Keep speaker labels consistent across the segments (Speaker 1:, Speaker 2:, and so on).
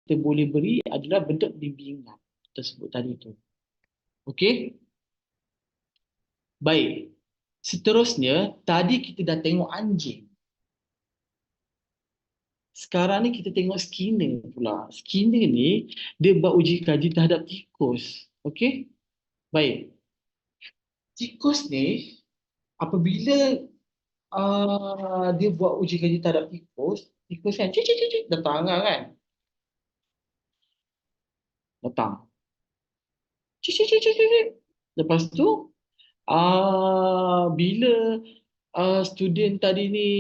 Speaker 1: kita boleh beri adalah bentuk bimbingan tersebut tadi tu. Okey? Baik. Seterusnya, tadi kita dah tengok anjing. Sekarang ni kita tengok Skinner pula. Skinner ni, dia buat uji kaji terhadap tikus. Okey? Baik. Tikus ni, apabila dia buat uji kaji terhadap tikus, tikus kan, cik, cik, cik, cik, datang kan? Datang. Cik, cik, cik, cik, cik. Lepas tu, bila student tadi ni,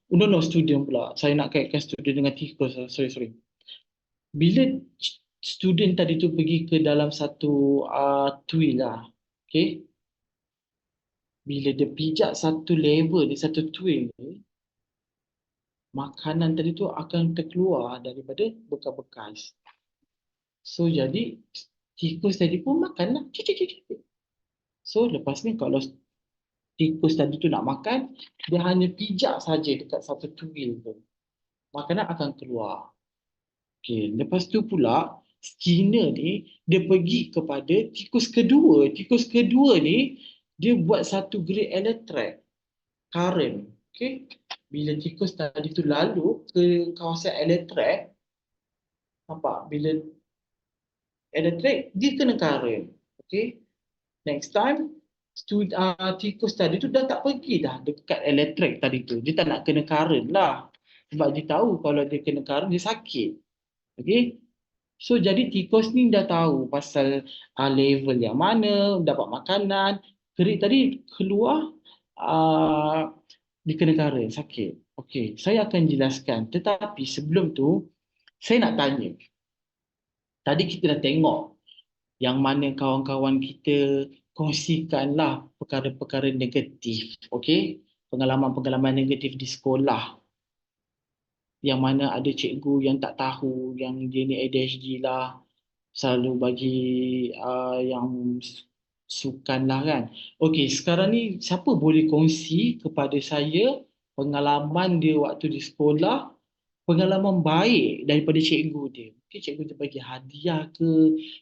Speaker 1: no, student pula. Saya nak kaitkan student dengan tikus. Sorry. Bila student tadi tu pergi ke dalam satu twill lah. Okay? Bila dia pijak satu level di satu twill ni, makanan tadi tu akan terkeluar daripada bekas-bekas. So, jadi tikus tadi pun makan lah. Cik, cik, cik, cik. So, lepas ni kalau tikus tadi tu nak makan, dia hanya pijak saja dekat satu twill tu. Makanan akan keluar. Okay. Lepas tu pula, Skinner ni, dia pergi kepada tikus kedua. Tikus kedua ni, dia buat satu grade electric current. Okay. Bila tikus tadi tu lalu ke kawasan elektrik, nampak? Bila elektrik, dia kena current. Okay. Next time, tikus tadi tu dah tak pergi dah dekat elektrik tadi tu. Dia tak nak kena current lah. Sebab dia tahu kalau dia kena current, dia sakit. Okay. So, jadi tikus ni dah tahu pasal level yang mana, dapat makanan. Kerik tadi keluar, dia kena current, sakit. Okay, saya akan jelaskan. Tetapi sebelum tu, saya nak tanya. Tadi kita dah tengok yang mana kawan-kawan kita kongsikanlah perkara-perkara negatif. Okay? Pengalaman-pengalaman negatif di sekolah. Yang mana ada cikgu yang tak tahu yang dia ni ADHD lah, selalu bagi yang sukan lah kan. Okey, sekarang ni siapa boleh kongsi kepada saya pengalaman dia waktu di sekolah, pengalaman baik daripada cikgu dia. Mungkin cikgu dia bagi hadiah ke,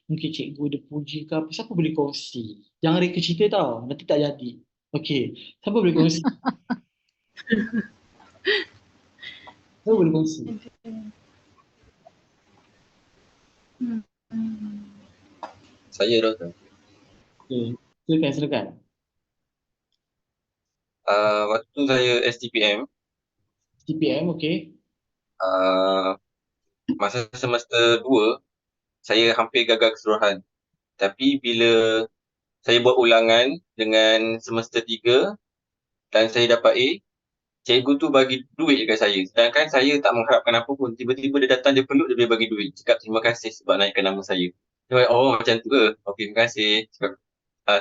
Speaker 1: mungkin cikgu dia puji ke apa, siapa boleh kongsi? Jangan reka cerita tau, nanti tak jadi. Okey, siapa boleh kongsi? Siapa boleh kongsi?
Speaker 2: Saya Doktor.
Speaker 1: Okey, silakan.
Speaker 2: Waktu saya STPM,
Speaker 1: okey.
Speaker 2: masa semester 2, saya hampir gagal keseluruhan. Tapi bila saya buat ulangan dengan semester 3 dan saya dapat A, cikgu tu bagi duit dekat saya. Sedangkan saya tak mengharapkan apa pun. Tiba-tiba dia datang, dia peluk, dia boleh bagi duit. Cakap terima kasih sebab naikkan nama saya. Dia oh macam tu ke? Okey, terima kasih. Cakap,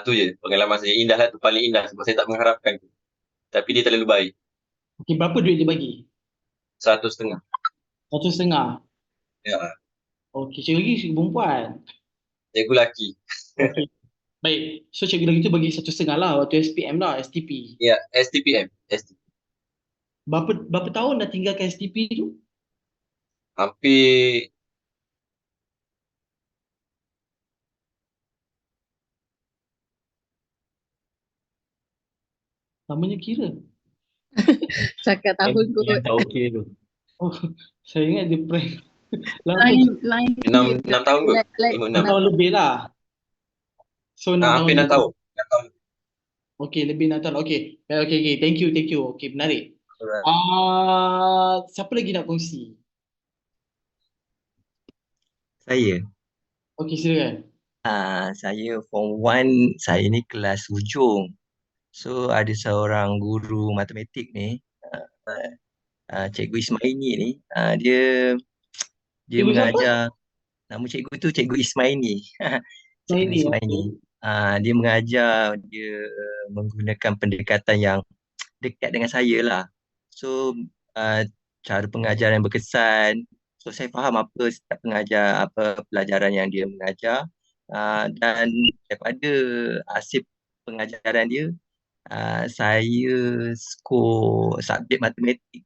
Speaker 2: tu je pengalaman saya. Indah lah tu, paling indah sebab saya tak mengharapkan tu. Tapi dia terlalu baik.
Speaker 1: Okey, berapa duit dia bagi?
Speaker 2: 150.
Speaker 1: 150.
Speaker 2: Ya,
Speaker 1: Okey, cikgu lagi cikgu perempuan.
Speaker 2: cikgu lelaki.
Speaker 1: Okey. Baik, so cikgu lagi tu bagi 150 lah waktu SPM lah, STP.
Speaker 2: Ya, STPM.
Speaker 1: Berapa tahun dah tinggalkan STP tu?
Speaker 2: Hampir
Speaker 1: Namanya kira.
Speaker 3: Cakap tahun kot.
Speaker 4: Yang tak okey tu.
Speaker 1: Oh, saya ingat dia prank. Lama
Speaker 3: Lain
Speaker 2: 6 tahun kot.
Speaker 1: 6
Speaker 2: 5-6.
Speaker 1: tahun lebih lah. So 6 tahun
Speaker 2: Hampir 6
Speaker 1: lebih.
Speaker 2: tahun. 6 tahun.
Speaker 1: Okey, lebih 6 tahun. Okey. Okey. Thank you. Okey, menarik.
Speaker 2: Alright.
Speaker 1: Siapa lagi nak kongsi?
Speaker 5: Saya.
Speaker 1: Okey, silakan.
Speaker 5: Saya form 1, saya ni kelas hujung. So ada seorang guru matematik ni, Cikgu Ismaini ni, dia
Speaker 1: Cikgu
Speaker 5: mengajar. Nama cikgu tu Cikgu Ismaini. Cikgu Ismaini. Dia mengajar, dia menggunakan pendekatan yang dekat dengan saya lah. So cara pengajaran yang berkesan. So saya faham apa setiap pengajar, apa pelajaran yang dia mengajar. Dan daripada hasil pengajaran dia, saya skor subjek matematik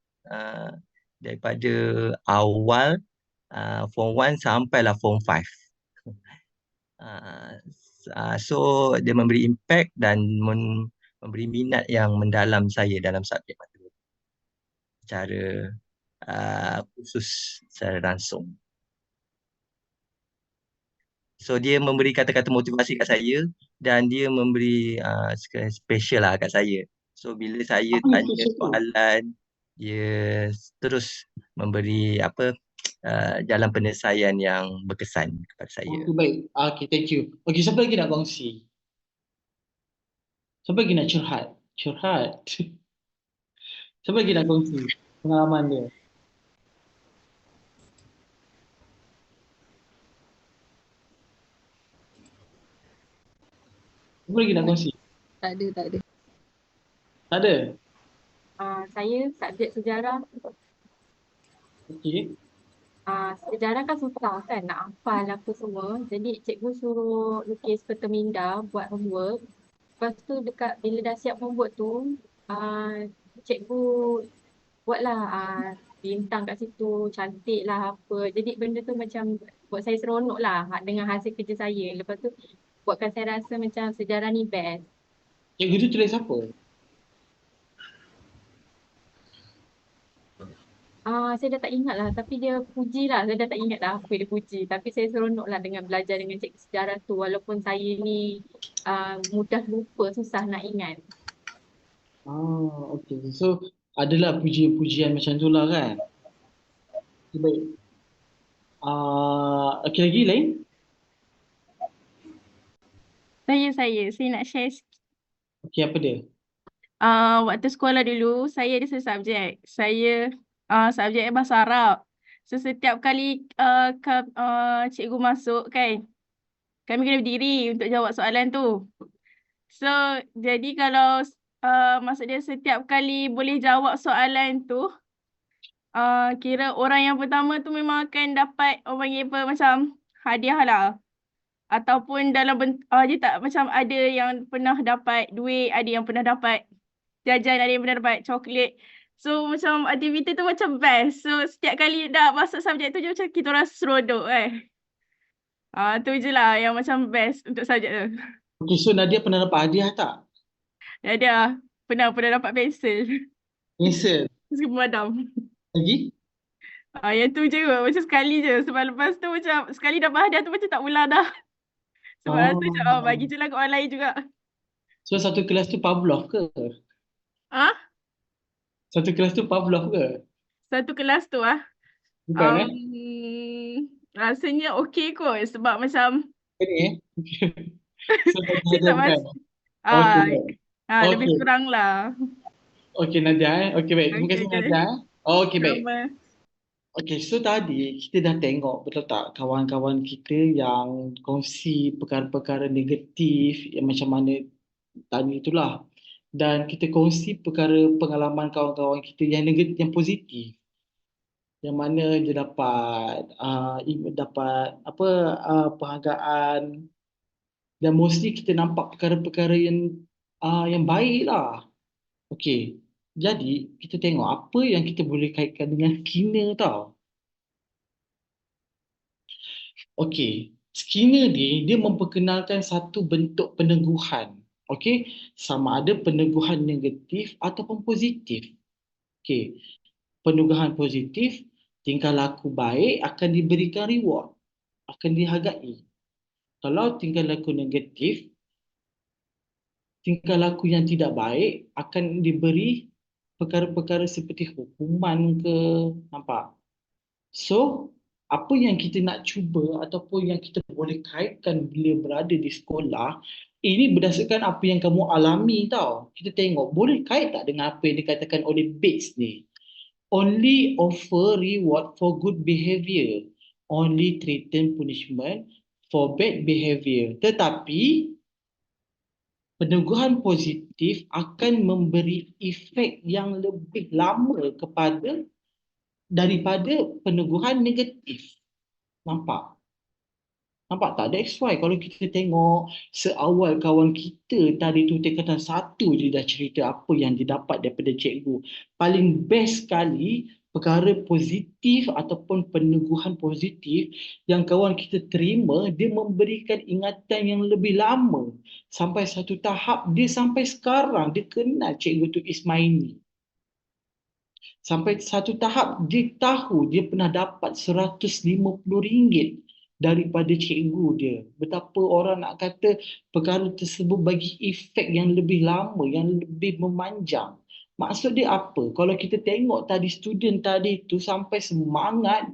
Speaker 5: daripada awal form 1 sampailah form 5. So dia memberi impact dan memberi minat yang mendalam saya dalam subjek matematik secara khusus, secara langsung. So dia memberi kata-kata motivasi kat saya dan dia memberi special lah kat saya. So bila saya
Speaker 1: Apa yang
Speaker 5: tanya
Speaker 1: special tu?
Speaker 5: soalan, dia terus memberi jalan penyelesaian yang berkesan kepada saya.
Speaker 1: Okey, baik. Okey, thank you. Okey, siapa lagi nak kongsi? Siapa lagi nak curhat? Curhat. Siapa lagi nak kongsi pengalaman dia? Siapa lagi nak kongsi?
Speaker 3: Tak ada.
Speaker 1: Tak ada?
Speaker 4: Saya subjek sejarah.
Speaker 1: Okey.
Speaker 4: Sejarah kan susah kan nak hafal apa semua. Jadi cikgu suruh lukis peta minda buat homework. Lepas tu bila dah siap homework tu, cikgu buatlah bintang kat situ, cantik lah apa. Jadi benda tu macam buat saya seronok lah dengan hasil kerja saya. Lepas tu buatkan saya rasa macam sejarah ni best.
Speaker 1: Cikgu tu tulis apa?
Speaker 4: Saya dah tak ingat lah, tapi dia puji lah. Saya dah tak ingat dah apa dia puji. Tapi saya seronok lah dengan belajar dengan cikgu sejarah tu. Walaupun saya ni mudah lupa, susah nak ingat.
Speaker 1: Okey. So, adalah pujian-pujian macam tu lah kan? Okay, baik. Okey, lagi lain?
Speaker 6: Saya nak share sikit.
Speaker 1: Okey, apa dia?
Speaker 6: Waktu sekolah dulu, saya ada satu subjek. Saya subjek bahasa Arab. So, setiap kali cikgu masuk kan, kami kena berdiri untuk jawab soalan tu. So, jadi kalau maksudnya setiap kali boleh jawab soalan tu, kira orang yang pertama tu memang akan dapat orang panggil apa, macam hadiah lah. Ataupun dalam dia tak macam ada yang pernah dapat duit, ada yang pernah dapat jajan, ada yang pernah dapat coklat. So macam aktiviti tu macam best. So setiap kali dah masuk subjek tu je macam kita orang seronok tu je lah yang macam best untuk subjek tu.
Speaker 1: Okey, so Nadia pernah dapat hadiah tak?
Speaker 6: Ada pernah dapat pensel.
Speaker 1: Pensel.
Speaker 6: Terus pemadam.
Speaker 1: Lagi?
Speaker 6: Yang tu je macam sekali je. Sebab lepas tu macam sekali dapat hadiah tu macam tak ulang dah. Sebab rasa macam bagi je lah kat orang lain juga.
Speaker 1: So, satu kelas tu Pavlov ke? Satu kelas tu Pavlov ke?
Speaker 6: Satu kelas tu
Speaker 1: Bukan
Speaker 6: rasanya okey kot sebab macam
Speaker 1: Ini So,
Speaker 6: saya tak
Speaker 1: bukan?
Speaker 6: masuk. Lebih
Speaker 1: Okey.
Speaker 6: kurang lah.
Speaker 1: Okey, Nadia. Okey, baik. Terima kasih,
Speaker 6: Okey.
Speaker 1: Nadia. Okey, baik.
Speaker 6: Sama.
Speaker 1: Okey, so tadi kita dah tengok, betul tak, kawan-kawan kita yang kongsi perkara-perkara negatif yang macam mana tadi itulah. Dan kita kongsi pengalaman kawan-kawan kita yang negatif, yang positif. Yang mana dia dapat penghargaan, dan mostly kita nampak perkara-perkara yang baik lah. Okey. Jadi, kita tengok apa yang kita boleh kaitkan dengan skena tau. Okey, skena ni dia memperkenalkan satu bentuk peneguhan. Okey, sama ada peneguhan negatif ataupun positif. Okey, peneguhan positif, tingkah laku baik akan diberikan reward, akan dihargai. Kalau tingkah laku negatif, tingkah laku yang tidak baik akan diberi perkara-perkara seperti hukuman ke, nampak? So, apa yang kita nak cuba ataupun yang kita boleh kaitkan bila berada di sekolah, ini berdasarkan apa yang kamu alami tau. Kita tengok, boleh kait tak dengan apa yang dikatakan oleh Bates ni? Only offer reward for good behavior. Only threaten punishment for bad behavior. Tetapi, peneguhan positif akan memberi efek yang lebih lama daripada peneguhan negatif. Nampak? Nampak tak? That's why kalau kita tengok seawal kawan kita tadi tu tingkatan 1 dia dah cerita apa yang dia dapat daripada cikgu. Paling best sekali perkara positif ataupun peneguhan positif yang kawan kita terima, dia memberikan ingatan yang lebih lama. Sampai satu tahap, dia sampai sekarang, dia kenal Cikgu Tu Ismaini. Sampai satu tahap, dia tahu dia pernah dapat RM150 daripada cikgu dia. Betapa orang nak kata perkara tersebut bagi efek yang lebih lama, yang lebih memanjang. Maksud dia apa? Kalau kita tengok tadi student tadi tu sampai semangat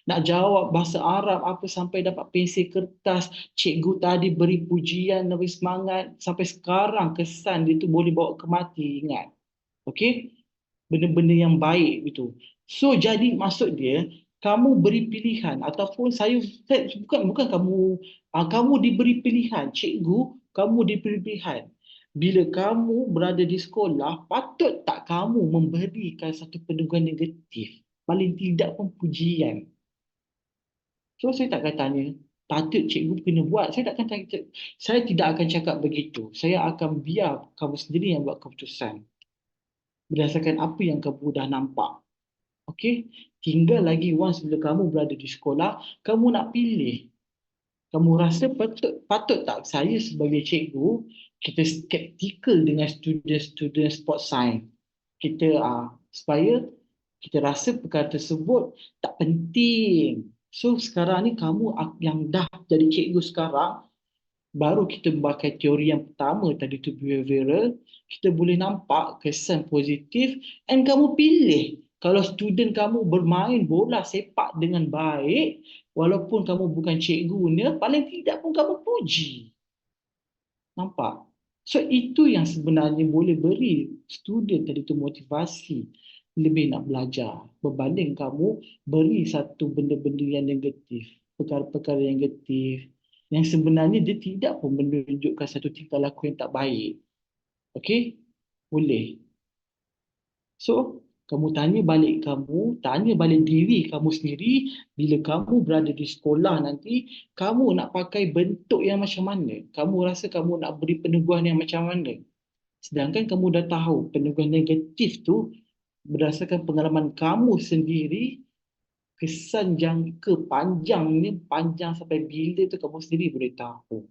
Speaker 1: nak jawab bahasa Arab apa sampai dapat pensel kertas, cikgu tadi beri pujian lebih semangat sampai sekarang kesan dia tu boleh bawa ke mati, ingat. Okey? Benda-benda yang baik itu. So jadi maksud dia kamu beri pilihan ataupun bukan kamu diberi pilihan, cikgu kamu diberi pilihan. Bila kamu berada di sekolah, patut tak kamu memberikan satu peneguhan negatif? Paling tidak pun pujian. So saya tak akan tanya, patut cikgu kena buat. Saya tidak akan cakap begitu. Saya akan biar kamu sendiri yang buat keputusan berdasarkan apa yang kamu dah nampak. Okey, tinggal lagi once bila kamu berada di sekolah, kamu nak pilih. Kamu rasa patut tak saya sebagai cikgu, kita skeptikal dengan student sport science. Kita supaya kita rasa perkara tersebut tak penting. So sekarang ni kamu yang dah jadi cikgu sekarang, baru kita pakai teori yang pertama tadi tu behavioral, kita boleh nampak kesan positif and kamu pilih. Kalau student kamu bermain bola sepak dengan baik, walaupun kamu bukan cikgunya, paling tidak pun kamu puji. Nampak? So itu yang sebenarnya boleh beri student tadi tu motivasi lebih nak belajar berbanding kamu beri satu benda-benda yang negatif, perkara-perkara yang negatif yang sebenarnya dia tidak pun menunjukkan satu tingkah laku yang tak baik. Okey? Boleh. So, kamu tanya balik diri kamu sendiri, bila kamu berada di sekolah nanti, kamu nak pakai bentuk yang macam mana? Kamu rasa kamu nak beri peneguhan yang macam mana? Sedangkan kamu dah tahu peneguhan negatif tu berdasarkan pengalaman kamu sendiri, kesan jangka panjang sampai bila tu kamu sendiri boleh tahu.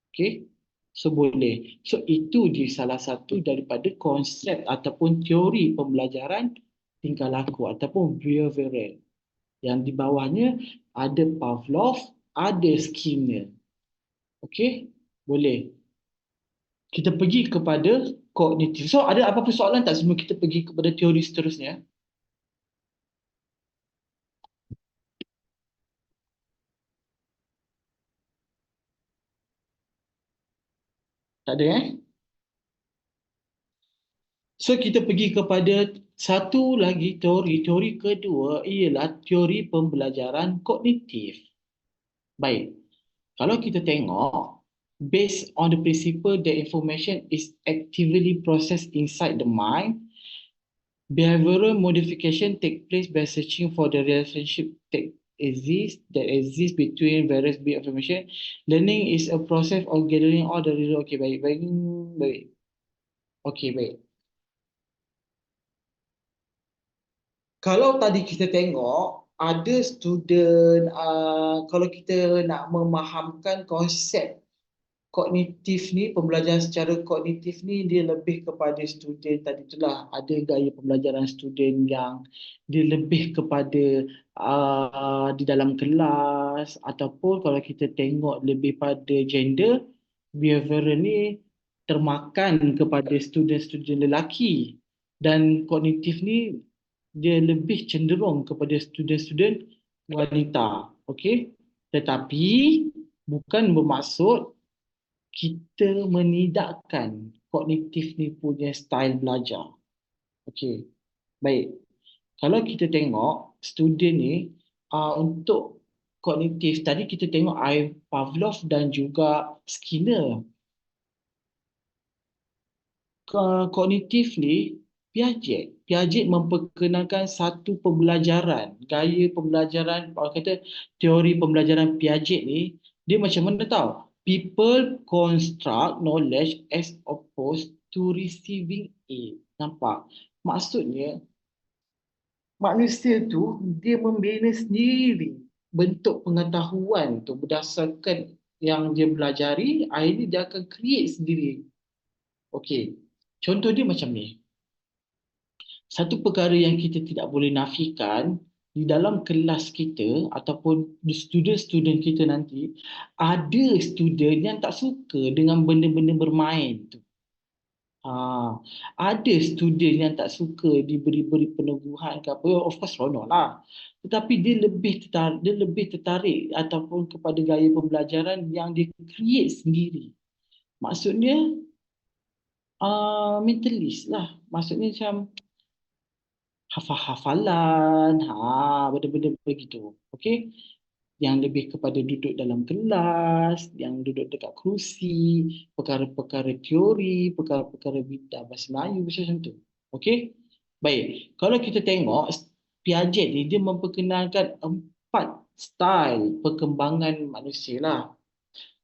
Speaker 1: Okay? So boleh. So itu dia salah satu daripada konsep ataupun teori pembelajaran tingkah laku ataupun behavioral. Yang di bawahnya ada Pavlov, ada Skinner. Okay? Boleh. Kita pergi kepada kognitif. So ada apa-apa soalan tak sebelum kita pergi kepada teori seterusnya? Tak ada So kita pergi kepada satu lagi teori. Teori kedua ialah teori pembelajaran kognitif. Baik. Kalau kita tengok, based on the principle that information is actively processed inside the mind, behavioral modification take place by searching for the relationship that exists between various bits of information. Learning is a process of gathering all the results. Okay, baik. Okay, baik. Kalau tadi kita tengok, ada student, kalau kita nak memahamkan konsep kognitif ni, pembelajaran secara kognitif ni, dia lebih kepada student tadi itulah, ada gaya pembelajaran student yang dia lebih kepada di dalam kelas, ataupun kalau kita tengok lebih pada gender, behavioral ni termakan kepada student-student lelaki, dan kognitif ni dia lebih cenderung kepada student-student wanita. Okey? Tetapi bukan bermaksud kita menidakkan kognitif ni punya style belajar. Okey. Baik. Kalau kita tengok student ni untuk kognitif tadi kita tengok Pavlov dan juga Skinner. Kognitif ni Piaget memperkenalkan satu pembelajaran, gaya pembelajaran, orang kata teori pembelajaran Piaget ni, dia macam mana tahu? People construct knowledge as opposed to receiving it. Nampak? Maksudnya, manusia tu dia membina sendiri bentuk pengetahuan tu berdasarkan yang dia belajari, akhirnya dia akan create sendiri. Okey. Contoh dia macam ni. Satu perkara yang kita tidak boleh nafikan di dalam kelas kita ataupun di student-student kita nanti, ada student yang tak suka dengan benda-benda bermain tu. Ada student yang tak suka diberi peneguhan ke apa, of course seronok lah. Tetapi dia lebih tertarik ataupun kepada gaya pembelajaran yang dia create sendiri. Maksudnya mentalist lah. Maksudnya macam hafal-hafalan, benda-benda begitu. Okey? Yang lebih kepada duduk dalam kelas, yang duduk dekat kerusi, perkara-perkara teori, perkara-perkara bidang bahasa Melayu macam tu. Okey? Baik. Kalau kita tengok Piaget ni dia memperkenalkan 4 style perkembangan manusia lah.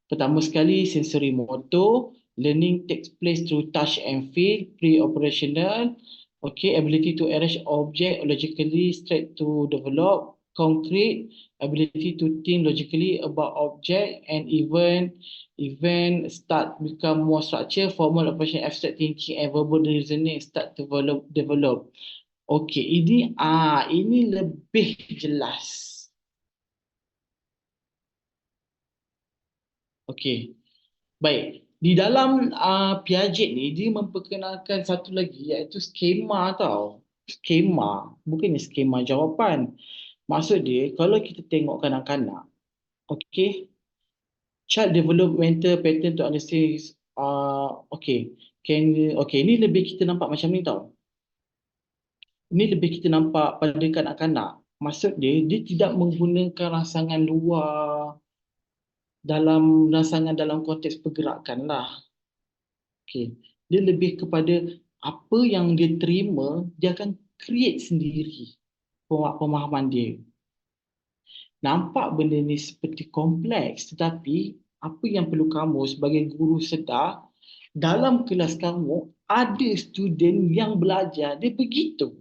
Speaker 1: Pertama sekali sensory motor, learning takes place through touch and feel, pre-operational. Okay, ability to arrange object logically straight to develop, concrete, ability to think logically about object and event start become more structure, formal operation, abstract thinking and verbal reasoning start to develop. Okay, ini lebih jelas. Okay. Baik, di dalam Piaget ni dia memperkenalkan satu lagi iaitu skema tau. Skema, bukannya skema jawapan. Maksud dia kalau kita tengok kanak-kanak, okey, child developmental pattern to understand okey. Ni lebih kita nampak macam ni tau. Ini lebih kita nampak pada kanak-kanak. Maksud dia tidak menggunakan rangsangan luar dalam konteks pergerakan lah. Okay. Dia lebih kepada apa yang dia terima, dia akan create sendiri pemahaman dia. Nampak benda ni seperti kompleks, tetapi apa yang perlu kamu sebagai guru sedar, dalam kelas kamu ada student yang belajar, dia begitu.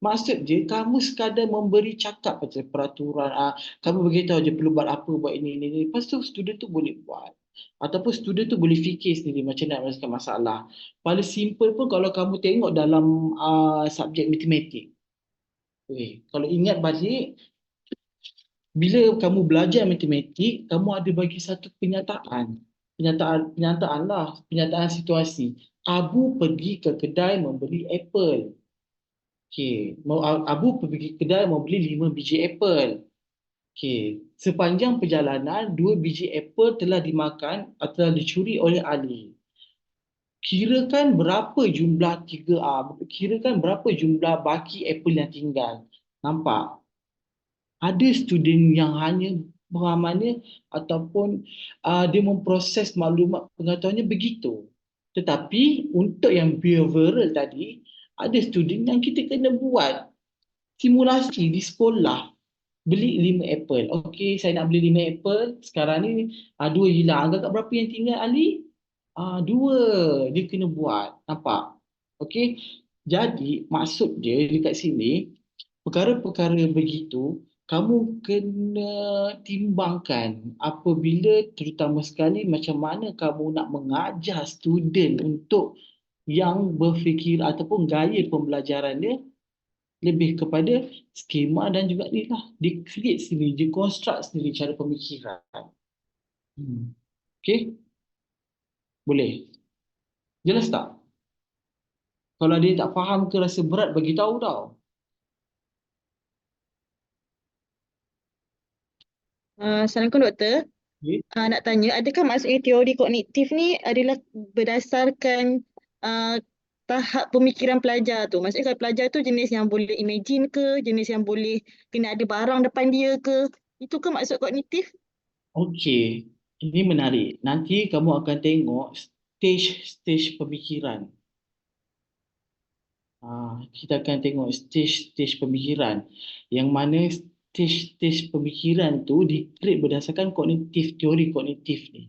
Speaker 1: Maksud dia, kamu sekadar memberi cakap pasal peraturan, kamu beritahu je perlu buat apa, buat ini. Lepas tu student tu boleh buat. Ataupun student tu boleh fikir sendiri macam nak menyelesaikan masalah. Paling simple pun kalau kamu tengok dalam subjek matematik. Okay. Kalau ingat balik, bila kamu belajar matematik, kamu ada bagi satu penyataan situasi. Abu pergi ke kedai membeli apple. Okay. Abu pergi ke kedai membeli 5 biji apple. Okay. Sepanjang perjalanan, 2 biji apple telah dimakan atau dicuri oleh Ali. Kirakan berapa jumlah kirakan berapa jumlah baki apple yang tinggal. Nampak? Ada student yang hanya pemahamannya ataupun dia memproses maklumat pengetahuannya begitu. Tetapi untuk yang behavioral tadi, ada student yang kita kena buat simulasi di sekolah. Beli 5 apple. Okey, saya nak beli 5 apple. Sekarang ni 2 hilang. Agak berapa yang tinggal Ali? 2. Dia kena buat. Nampak? Okey. Jadi maksud dia dekat sini, perkara-perkara begitu kamu kena timbangkan apabila terutama sekali macam mana kamu nak mengajar student untuk yang berfikir ataupun gaya pembelajaran dia lebih kepada skema dan juga ni lah. Dia create sendiri, dia construct sendiri cara pemikiran. Okay? Boleh? Jelas tak? Kalau dia tak faham ke rasa berat, bagi tahu tau.
Speaker 3: Assalamualaikum doktor.
Speaker 1: Okay.
Speaker 3: Nak tanya, adakah maksudnya teori kognitif ni adalah berdasarkan tahap pemikiran pelajar tu? Maksudnya kalau pelajar tu jenis yang boleh imagine ke, jenis yang boleh kena ada barang depan dia ke? Itu ke maksud kognitif?
Speaker 1: Okey, ini menarik. Nanti kamu akan tengok stage pemikiran. Kita akan tengok stage pemikiran. Yang mana stage pemikiran tu di-create berdasarkan teori kognitif ni.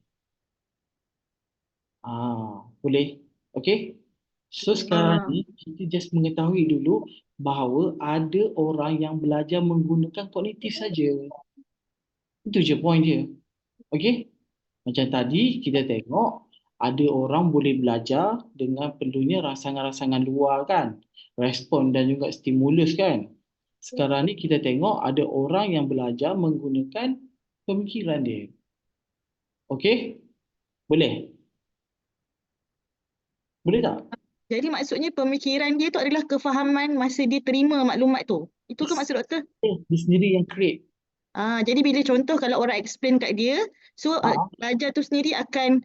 Speaker 1: Boleh? Okey? So sekarang ni kita just mengetahui dulu bahawa ada orang yang belajar menggunakan kognitif saja. Itu je point dia. Okey? Macam tadi kita tengok ada orang boleh belajar dengan perlunya rangsangan-rangsangan luar kan. Respon dan juga stimulus kan. Sekarang ni kita tengok ada orang yang belajar menggunakan pemikiran dia. Okey? Boleh? Boleh tak?
Speaker 3: Jadi maksudnya pemikiran dia tu adalah kefahaman masa dia terima maklumat tu. Itu ke maksud doktor?
Speaker 1: Dia sendiri yang create.
Speaker 3: Jadi bila contoh kalau orang explain kat dia, so pelajar tu sendiri akan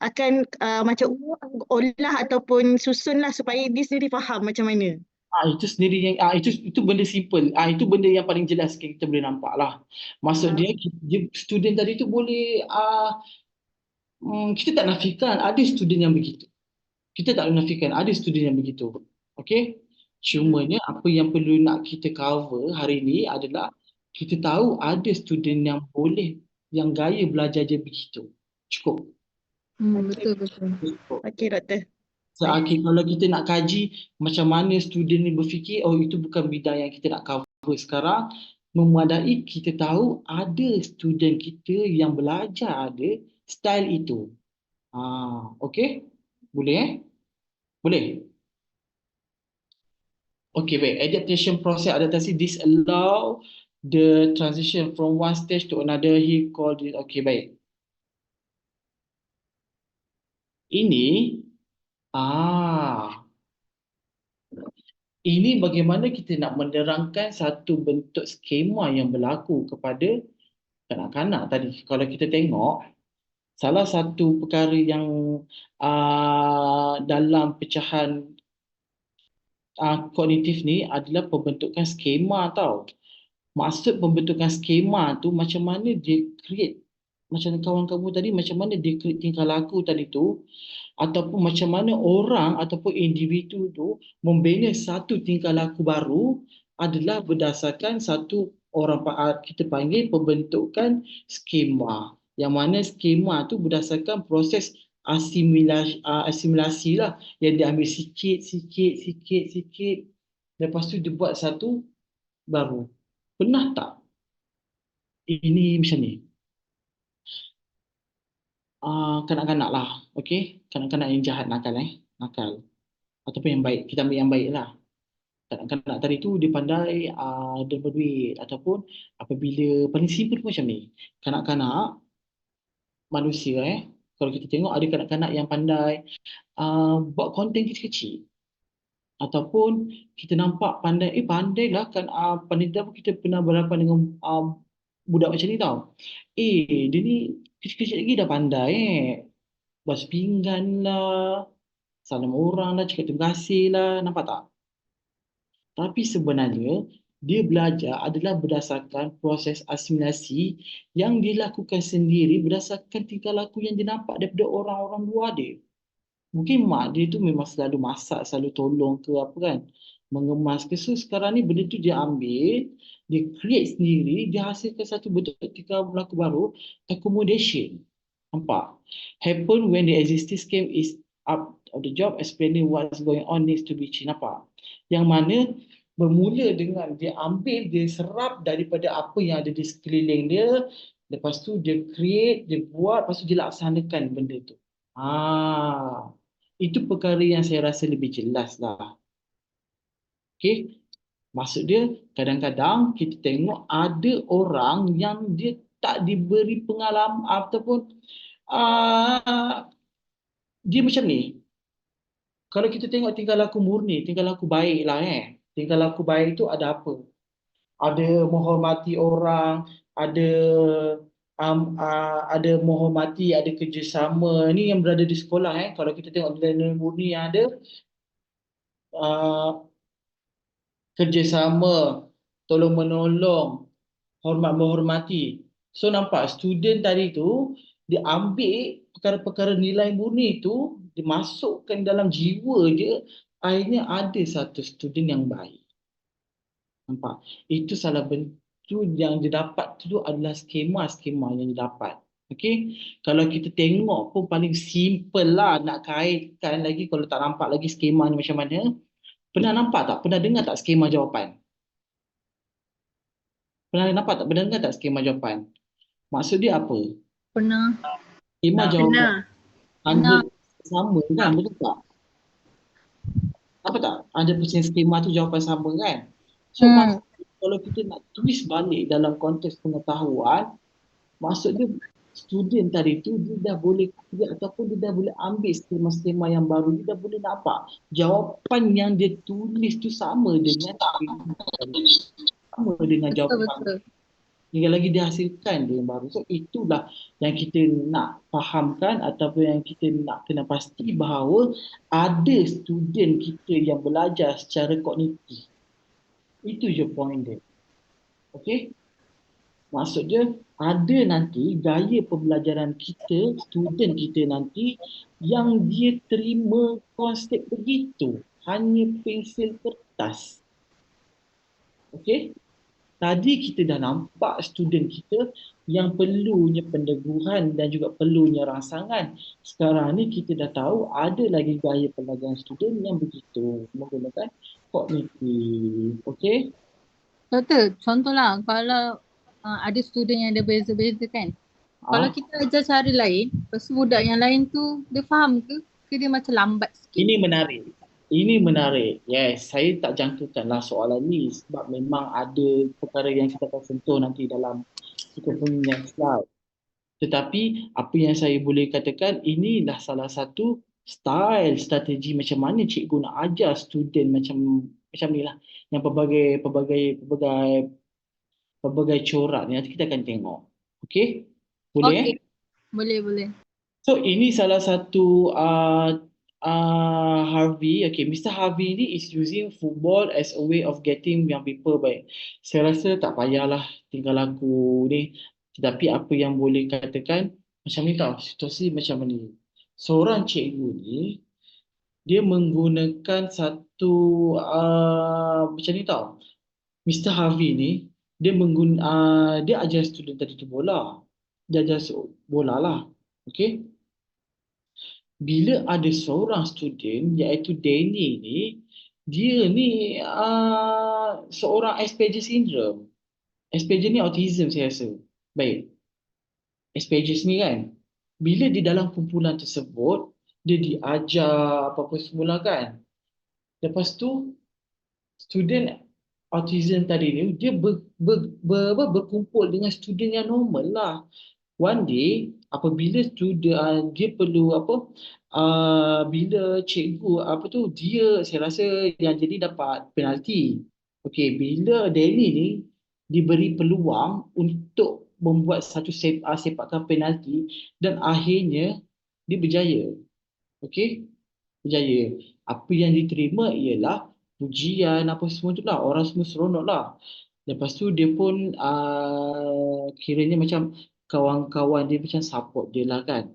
Speaker 3: macam olah ataupun susunlah supaya dia sendiri faham macam mana.
Speaker 1: Itu sendiri yang itu benda simple. Itu benda yang paling jelas kita boleh nampak lah. Maksud dia student tadi tu boleh kita tak nafikan ada student yang begitu. Kita tak nafikan ada student yang begitu. Okey? Cumanya apa yang perlu nak kita cover hari ni adalah kita tahu ada student yang boleh yang gaya belajar dia begitu. Cukup.
Speaker 3: Betul.
Speaker 1: Cukup.
Speaker 3: Okey doktor.
Speaker 1: Kalau kita nak kaji macam mana student ni berfikir, itu bukan bidang yang kita nak cover sekarang. Memadai kita tahu ada student kita yang belajar ada style itu. Okey? Boleh Boleh? Okey, baik. Adaptation process adaptasi disallow the transition from one stage to another. He called it. Okey, baik. Ini ini bagaimana kita nak menerangkan satu bentuk skema yang berlaku kepada kanak-kanak tadi. Kalau kita tengok, salah satu perkara yang dalam pecahan kognitif ni adalah pembentukan skema tau. Maksud pembentukan skema tu macam mana dia create, macam kawan kamu tadi, macam mana dia create tingkah laku tadi tu, ataupun macam mana orang ataupun individu tu membina satu tingkah laku baru adalah berdasarkan satu orang kita panggil pembentukan skema. Yang mana skema tu berdasarkan proses asimilasi lah, yang dia ambil sikit, lepas tu dia buat satu baru. Pernah tak ini macam ni? Kanak-kanak lah, okey? Kanak-kanak yang jahat nakal, ataupun yang baik, kita ambil yang baik lah. Kanak-kanak tadi tu dia pandai dia berduit, ataupun apabila paling simple pun macam ni. Kanak-kanak manusia kalau kita tengok ada kanak-kanak yang pandai buat konten kecil-kecil. Ataupun kita nampak pandai, pandailah kan, pandai pun kita pernah berhadapan dengan budak macam ni tau. Dia ni kecil-kecil lagi dah pandai basuh pinggan lah, salam orang lah, cakap terima kasih lah, nampak tak? Tapi sebenarnya dia belajar adalah berdasarkan proses asimilasi yang dilakukan sendiri berdasarkan tingkah laku yang dia nampak daripada orang-orang luar dia. Mungkin mak dia tu memang selalu masak, selalu tolong ke apa kan, mengemas ke. So sekarang ni benda tu dia ambil, dia create sendiri, dia hasilkan satu bentuk tingkah laku baru, accommodation. Nampak? Happen when the existing scheme is up of the job, explaining what's going on needs to be changed. Nampak? Yang mana bermula dengan dia ambil, dia serap daripada apa yang ada di sekeliling dia, lepas tu dia create, dia buat, lepas tu dia laksanakan benda tu. Itu perkara yang saya rasa lebih jelas lah. Okay? Maksud dia, kadang-kadang kita tengok ada orang yang dia tak diberi pengalaman ataupun dia macam ni. Kalau kita tengok tingkah laku murni, tingkah laku baik lah tingkah laku baik tu ada apa? Ada menghormati orang, ada menghormati, ada kerjasama. Ni yang berada di sekolah Kalau kita tengok nilai-nilai murni yang ada, kerjasama, tolong menolong, hormat menghormati. So nampak student tadi tu dia ambil perkara-perkara nilai murni tu, dimasukkan dalam jiwa dia, akhirnya ada satu student yang baik. Nampak? Itu salah bentuk yang dia dapat tu adalah skema-skema yang dia dapat. Okey, kalau kita tengok pun paling simple lah nak kaitkan lagi, kalau tak nampak lagi skema ni macam mana. Pernah nampak tak? Pernah dengar tak skema jawapan? Pernah nampak tak? Pernah dengar tak skema jawapan? Maksud dia apa?
Speaker 7: Pernah.
Speaker 1: Skema jawapan
Speaker 7: Pernah.
Speaker 1: 100% sama kan? Betul tak? Apa tak? 100% skema tu jawapan sama kan? So kalau kita nak twist balik dalam konteks pengetahuan, maksud dia student tadi tu dia dah boleh kerja ataupun dia dah boleh ambil skema-skema yang baru, dia dah boleh nampak jawapan yang dia tulis tu sama dengan jawapan tinggal lagi dihasilkan dia yang baru. So itulah yang kita nak fahamkan ataupun yang kita nak kena pasti bahawa ada student kita yang belajar secara kognitif. Itu je point dia. Okay? Maksud dia ada nanti gaya pembelajaran kita, student kita nanti yang dia terima konsep begitu. Hanya pensel kertas. Okay? Tadi kita dah nampak student kita yang perlunya pendeguhan dan juga perlunya rangsangan. Sekarang ni kita dah tahu ada lagi gaya pembelajaran student yang begitu. Menggunakan kognitif. Okay?
Speaker 7: Doktor, contohlah kalau ada student yang ada beza-beza kan. Kalau kita ajar cara lain, lepas tu budak yang lain tu dia faham ke? Ke dia macam lambat sikit?
Speaker 1: Ini menarik. Ini menarik. Yes, saya tak jangkakanlah soalan ni sebab memang ada perkara yang kita akan sentuh nanti dalam kita punya next slide. Tetapi apa yang saya boleh katakan, inilah salah satu strategi macam mana cikgu nak ajar student macam ni lah. Yang pelbagai corak ni nanti kita akan tengok. Okey? Boleh?
Speaker 7: Boleh.
Speaker 1: So ini salah satu Harvey. Okay, Mr. Harvey ni is using football as a way of getting young people baik. Saya rasa tak payahlah tinggal laku ni. Tetapi apa yang boleh katakan macam ni tau, situasi macam ni. Seorang cikgu ni dia menggunakan satu macam ni tau. Mr. Harvey ni dia dia ajar student tadi tu bola. Dia ajar bola lah. Okay? Bila ada seorang student iaitu Danny ni, dia ni seorang Asperger syndrome. Asperger ni autism saya rasa. Baik. Asperger ni kan, bila di dalam kumpulan tersebut, dia diajar apa-apa semula kan. Lepas tu, student autism tadi ni, dia berkumpul dengan student yang normal lah. One day, apabila student dia perlu bila cikgu saya rasa yang jadi dapat penalti. Okey, bila Danny ni diberi peluang untuk membuat satu sepakan penalti dan akhirnya dia berjaya. Okey, berjaya. Apa yang diterima ialah pujian apa semua tu lah, orang semua seronok lah. Lepas tu dia pun kiranya macam kawan-kawan dia macam support dia lah kan.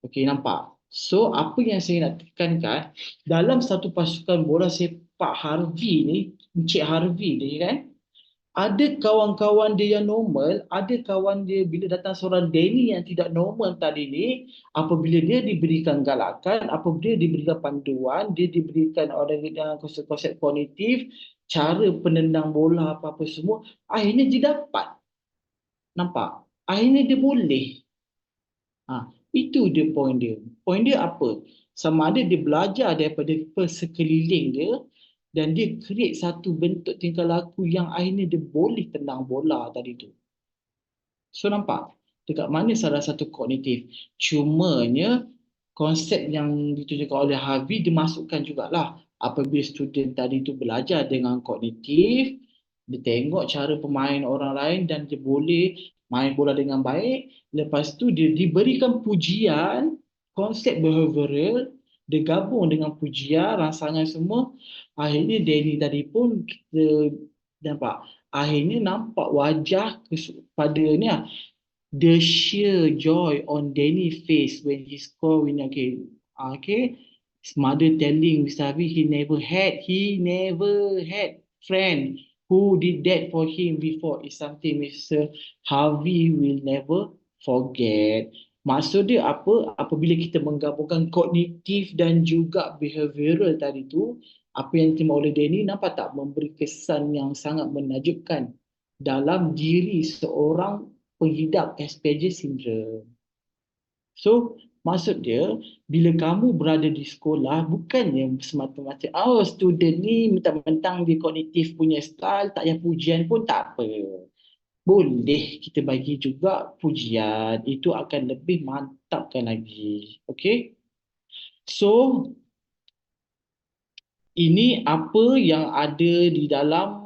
Speaker 1: Okey, nampak? So, apa yang saya nak tekankan, dalam satu pasukan bola sepak Harvey ni, Encik Harvey ni kan, ada kawan-kawan dia yang normal, ada kawan dia bila datang seorang Danny yang tidak normal tadi ni, apabila dia diberikan galakan, apabila dia diberikan panduan, dia diberikan dengan konsep-konsep kognitif, cara penendang bola apa-apa semua, akhirnya dia dapat. Nampak? Akhirnya dia boleh. Itu dia point dia. Point dia apa? Sama ada dia belajar daripada sekeliling dia dan dia create satu bentuk tingkah laku yang akhirnya dia boleh tendang bola tadi tu. So nampak? Dekat mana salah satu kognitif. Cumanya konsep yang ditunjukkan oleh Harvey dimasukkan jugalah. Apabila student tadi tu belajar dengan kognitif, dia tengok cara pemain orang lain dan dia boleh main bola dengan baik. Lepas tu dia diberikan pujian, konsep behavioral, dia gabung dengan pujian, rangsangan semua. Akhirnya Danny tadi pun kita nampak. Akhirnya nampak wajah pada ni lah. The sheer joy on Danny's face when he scored win. Okay. His mother telling Mr. Harvey he never had friend who did that for him before. Is something Mr. Harvey will never forget. Maksud dia apa? Apabila kita menggabungkan kognitif dan juga behavioral tadi tu, Apa yang diterima oleh dia ni nampak tak memberi kesan yang sangat menakjubkan dalam diri seorang pengidap Asperger syndrome. So, maksud dia, bila kamu berada di sekolah, bukannya semata-mata, oh, student ni mentang-mentang dia kognitif punya style, tak payah pujian pun tak apa. Boleh kita bagi juga pujian, itu akan lebih mantapkan lagi. Okay? So, ini apa yang ada di dalam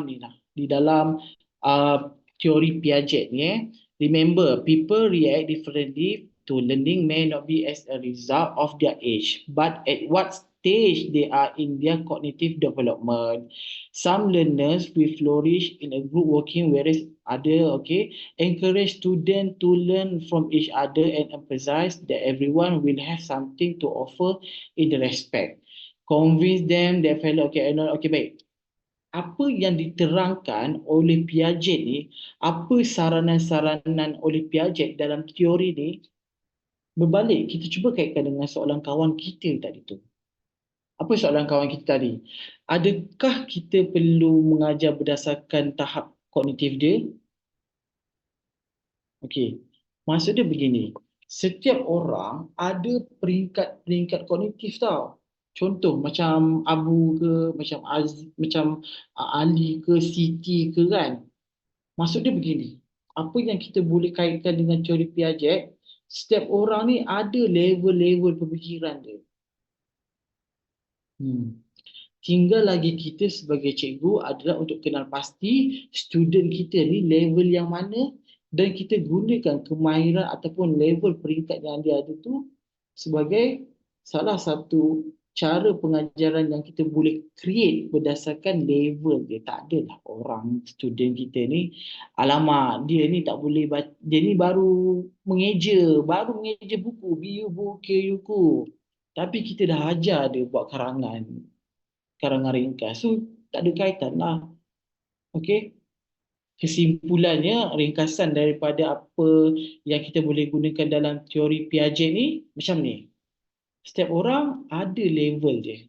Speaker 1: ni lah, di dalam teori Piaget ni. Remember, people react differently to learning may not be as a result of their age, but at what stage they are in their cognitive development. Some learners will flourish in a group working, whereas other, encourage students to learn from each other and emphasize that everyone will have something to offer in the respect. Convince them that fellow, baik. Apa yang diterangkan oleh Piaget ni, apa saranan-saranan oleh Piaget dalam teori ni, berbalik, kita cuba kaitkan dengan soalan kawan kita tadi tu. Apa soalan kawan kita tadi? Adakah kita perlu mengajar berdasarkan tahap kognitif dia? Okey. Maksud dia begini, setiap orang ada peringkat-peringkat kognitif tau. Contoh macam Abu ke, macam Ali ke, Siti ke kan. Maksud dia begini, apa yang kita boleh kaitkan dengan teori Piaget, setiap orang ni ada level-level pemikiran dia. Tinggal lagi kita sebagai cikgu adalah untuk kenal pasti student kita ni level yang mana dan kita gunakan kemahiran ataupun level peringkat yang dia ada tu sebagai salah satu cara pengajaran yang kita boleh create berdasarkan level dia. Tak adalah orang student kita ni, alamak dia ni tak boleh baca, dia ni baru mengeja buku, biu buku yuku. Tapi kita dah ajar dia buat karangan ringkas. So tak ada kaitan lah. Okey. Kesimpulannya, ringkasan daripada apa yang kita boleh gunakan dalam teori Piaget ni macam ni. Setiap orang ada level dia.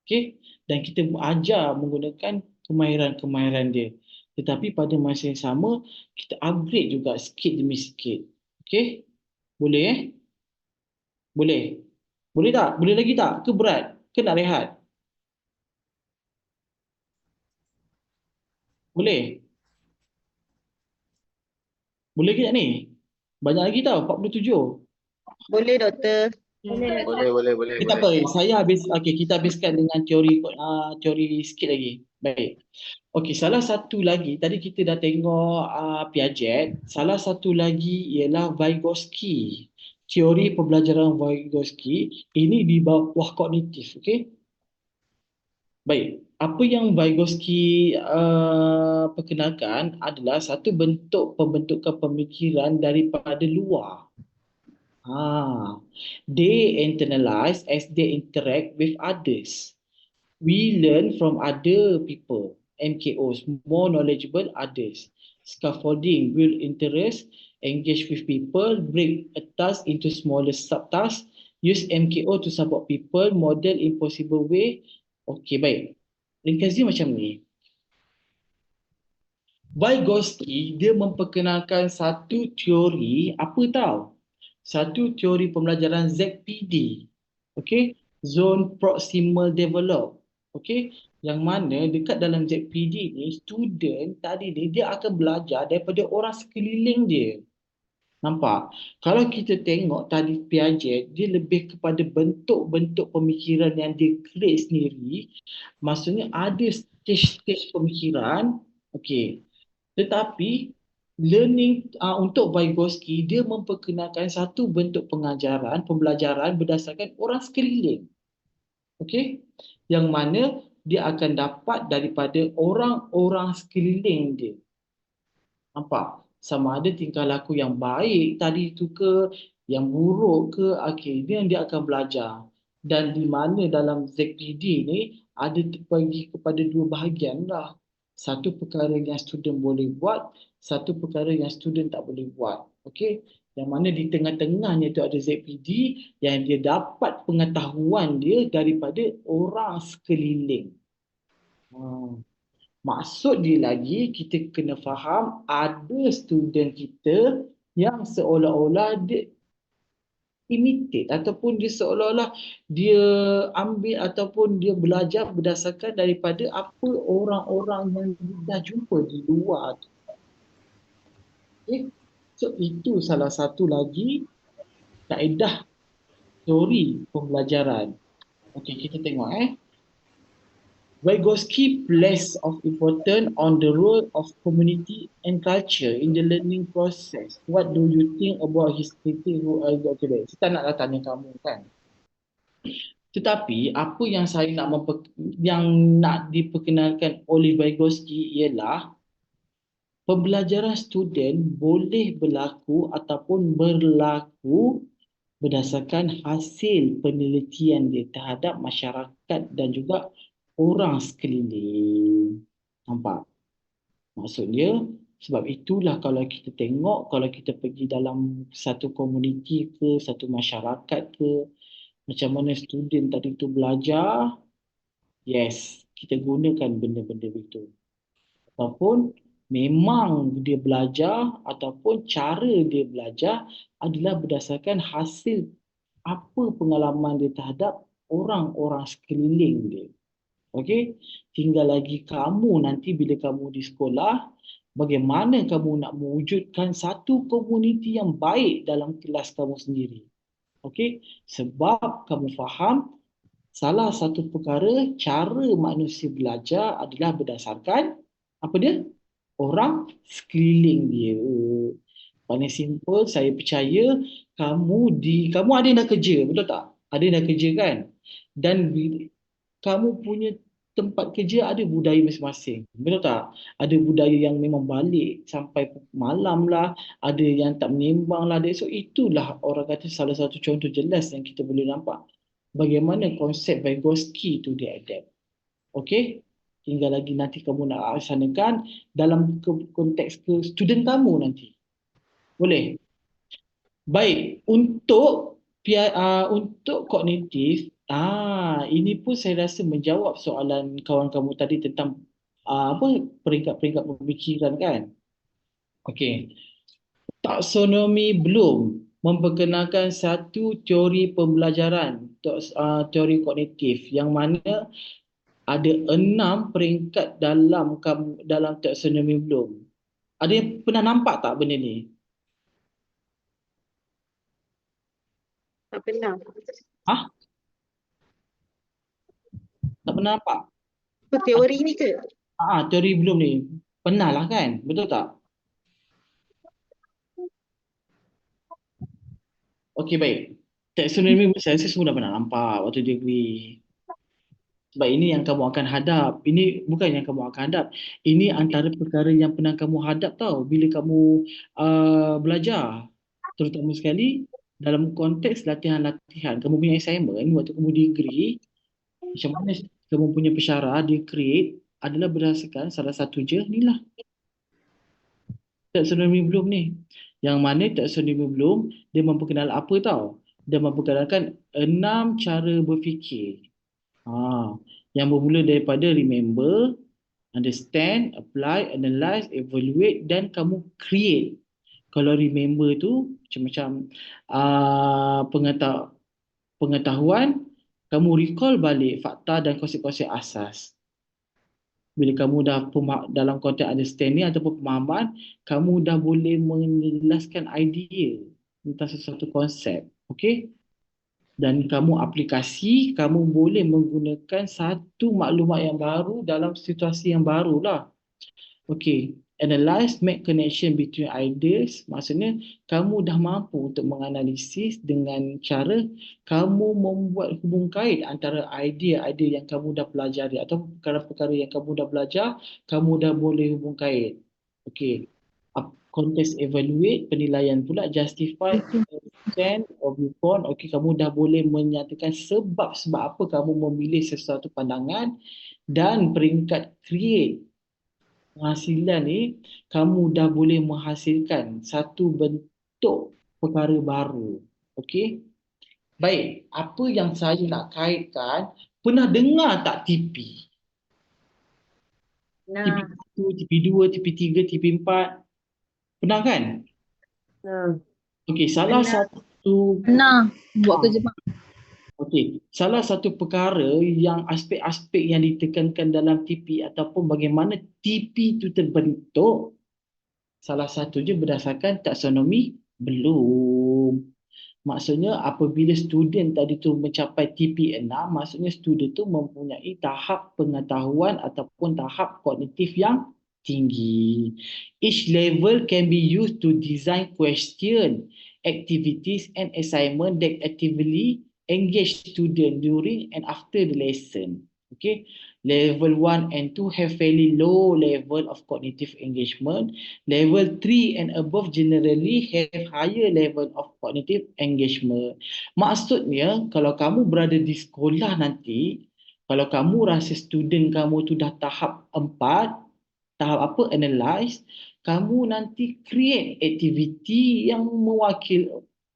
Speaker 1: Okey? Dan kita ajar menggunakan kemahiran-kemahiran dia. Tetapi pada masa yang sama, kita upgrade juga sikit demi sikit. Okey? Boleh Boleh? Boleh tak? Boleh lagi tak? Ke berat? Ke nak rehat? Boleh? Boleh ke tak ni? Banyak lagi tau, 47.
Speaker 3: Boleh doktor.
Speaker 8: Boleh.
Speaker 1: Tak apa, kita habiskan dengan teori sikit lagi. Baik. Okey, salah satu lagi, tadi kita dah tengok Piaget, salah satu lagi ialah Vygotsky. Teori pembelajaran Vygotsky, ini di bawah kognitif, okey? Baik, apa yang Vygotsky perkenalkan adalah satu bentuk pembentukan pemikiran daripada luar. They internalize as they interact with others. We learn from other people, MKOs, more knowledgeable others. Scaffolding, build interest, engage with people, break a task into smaller subtasks, use MKO to support people, model in possible way. Okey, baik. Ringkasnya macam ni. Vygotsky, dia memperkenalkan satu teori, apa tahu? Satu teori pembelajaran ZPD. Okey, Zone Proximal Develop. Okey, yang mana dekat dalam ZPD ni, student tadi ni dia akan belajar daripada orang sekeliling dia. Nampak? Kalau kita tengok tadi Piaget, dia lebih kepada bentuk-bentuk pemikiran yang dia create sendiri. Maksudnya ada stage-stage pemikiran. Okey. Tetapi learning untuk Vygotsky, dia memperkenalkan satu bentuk pembelajaran berdasarkan orang sekeliling. Okey? Yang mana dia akan dapat daripada orang-orang sekeliling dia. Nampak? Sama ada tingkah laku yang baik tadi tu ke, yang buruk ke, dia akan belajar. Dan di mana dalam ZPD ni ada terbagi kepada dua bahagian lah. Satu perkara yang student boleh buat, satu perkara yang student tak boleh buat. Okey. Yang mana di tengah-tengahnya tu ada ZPD yang dia dapat pengetahuan dia daripada orang sekeliling. Maksud dia lagi, kita kena faham ada student kita yang seolah-olah dia imitate ataupun dia seolah-olah dia ambil ataupun dia belajar berdasarkan daripada apa orang-orang yang dia dah jumpa di luar tu. Okay? So itu salah satu lagi kaedah teori pembelajaran. Okey, kita tengok Vygotsky placed of importance on the role of community and culture in the learning process. What do you think about his thinking? Okay, baik. Saya tak naklah tanya kamu kan. Tetapi apa yang saya nak diperkenalkan oleh Vygotsky ialah pembelajaran student boleh berlaku ataupun berlaku berdasarkan hasil penelitian dia terhadap masyarakat dan juga orang sekeliling. Nampak? Maksud dia, sebab itulah kalau kita tengok, kalau kita pergi dalam satu komuniti ke, satu masyarakat ke, macam mana student tadi tu belajar, yes, kita gunakan benda-benda itu. Ataupun memang dia belajar ataupun cara dia belajar adalah berdasarkan hasil apa pengalaman dia terhadap orang-orang sekeliling dia. Okey, tinggal lagi kamu nanti bila kamu di sekolah, bagaimana kamu nak mewujudkan satu komuniti yang baik dalam kelas kamu sendiri. Okey, sebab kamu faham salah satu perkara cara manusia belajar adalah berdasarkan apa dia? Orang sekeliling dia. Paling simple, saya percaya kamu ada yang dah kerja, betul tak? Ada yang dah kerja kan? Dan kamu punya tempat kerja ada budaya masing-masing, betul tak? Ada budaya yang memang balik sampai malam lah, ada yang tak menyembang lah. So itulah orang kata salah satu contoh jelas yang kita boleh nampak bagaimana konsep Vygotsky tu dia adapt. Okey? Tinggal lagi nanti kamu nak laksanakan dalam konteks ke student kamu nanti. Boleh? Baik, untuk kognitif, ini pun saya rasa menjawab soalan kawan kamu tadi tentang peringkat-peringkat pemikiran kan? Okey. Taksonomi Bloom memperkenalkan satu teori pembelajaran, teori kognitif yang mana ada 6 peringkat dalam taksonomi Bloom. Ada yang pernah nampak tak benda ni?
Speaker 3: Tak pernah.
Speaker 1: Tak pernah nampak?
Speaker 3: Teori ni ke?
Speaker 1: Teori Bloom ni. Pernah lah kan? Betul tak? Okey, baik. Taksonomi saya rasa semua dah pernah nampak waktu degree. Sebab ini yang kamu akan hadap. Ini bukan yang kamu akan hadap. Ini antara perkara yang pernah kamu hadap tau bila kamu belajar. Terutama sekali dalam konteks latihan-latihan. Kamu punya assignment waktu kamu degree, macam mana kamu punya pesyarah dia create adalah berdasarkan salah satu je ni lah. Taksonomi Bloom ni. Yang mana taksonomi Bloom dia memperkenal apa tau? Dia memperkenalkan 6 cara berfikir. Yang bermula daripada remember, understand, apply, analyze, evaluate dan kamu create. Kalau remember tu macam pengetahuan, kamu recall balik fakta dan konsep-konsep asas. Bila kamu dah dalam konteks understanding ataupun pemahaman, kamu dah boleh menjelaskan idea tentang sesuatu konsep. Okey? Dan kamu aplikasi, kamu boleh menggunakan satu maklumat yang baru dalam situasi yang baru lah. Okay, analyze, make connection between ideas. Maksudnya, kamu dah mampu untuk menganalisis dengan cara kamu membuat hubung kait antara idea-idea yang kamu dah pelajari atau perkara-perkara yang kamu dah belajar, kamu dah boleh hubung kait. Okay, konteks evaluate, penilaian pula, justify, understand, or viewpoint. Okey, kamu dah boleh menyatakan sebab-sebab apa kamu memilih sesuatu pandangan. Dan peringkat create, penghasilan ni, kamu dah boleh menghasilkan satu bentuk perkara baru. Okey. Baik, apa yang saya nak kaitkan, pernah dengar tak TP?
Speaker 4: Nah,
Speaker 1: TP1, TP2, TP3, TP4. Pernah kan? Okey, salah
Speaker 4: Pernah.
Speaker 1: satu
Speaker 7: Pernah buat
Speaker 1: ah,
Speaker 7: kerja mak.
Speaker 1: okey, salah satu perkara yang aspek-aspek yang ditekankan dalam TP ataupun bagaimana TP itu terbentuk, salah satunya berdasarkan taksonomi belum. Maksudnya apabila student tadi tu mencapai TP6, maksudnya student tu mempunyai tahap pengetahuan ataupun tahap kognitif yang tinggi. Each level can be used to design question, activities and assignment that actively engage student during and after the lesson. Okay, level 1 and 2 have fairly low level of cognitive engagement. Level 3 and above generally have higher level of cognitive engagement. Maksudnya, kalau kamu berada di sekolah nanti, kalau kamu rasa student kamu tu dah tahap 4, tahap apa? Analyze, kamu nanti create activity yang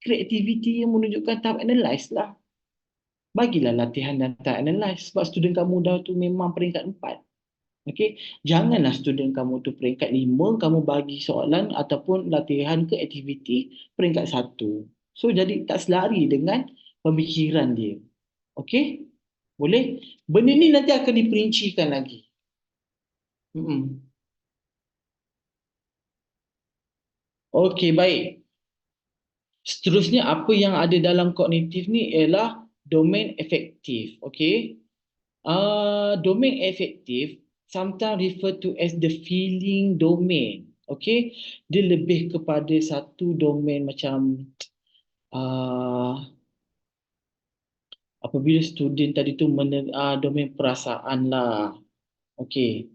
Speaker 1: create activity yang menunjukkan tahap analyze lah. Bagilah latihan dan tahap analyze sebab student kamu dah tu memang peringkat 4. Okey, janganlah student kamu tu peringkat 5, kamu bagi soalan ataupun latihan ke aktiviti peringkat 1. So jadi tak selari dengan pemikiran dia. Okey? Boleh? Benda ni nanti akan diperincikan lagi. Okey, baik. Seterusnya apa yang ada dalam kognitif ni ialah domain efektif. Okey? Domain efektif sometimes referred to as the feeling domain. Okay, dia lebih kepada satu domain macam apabila student tadi tu domain perasaan lah. Okay,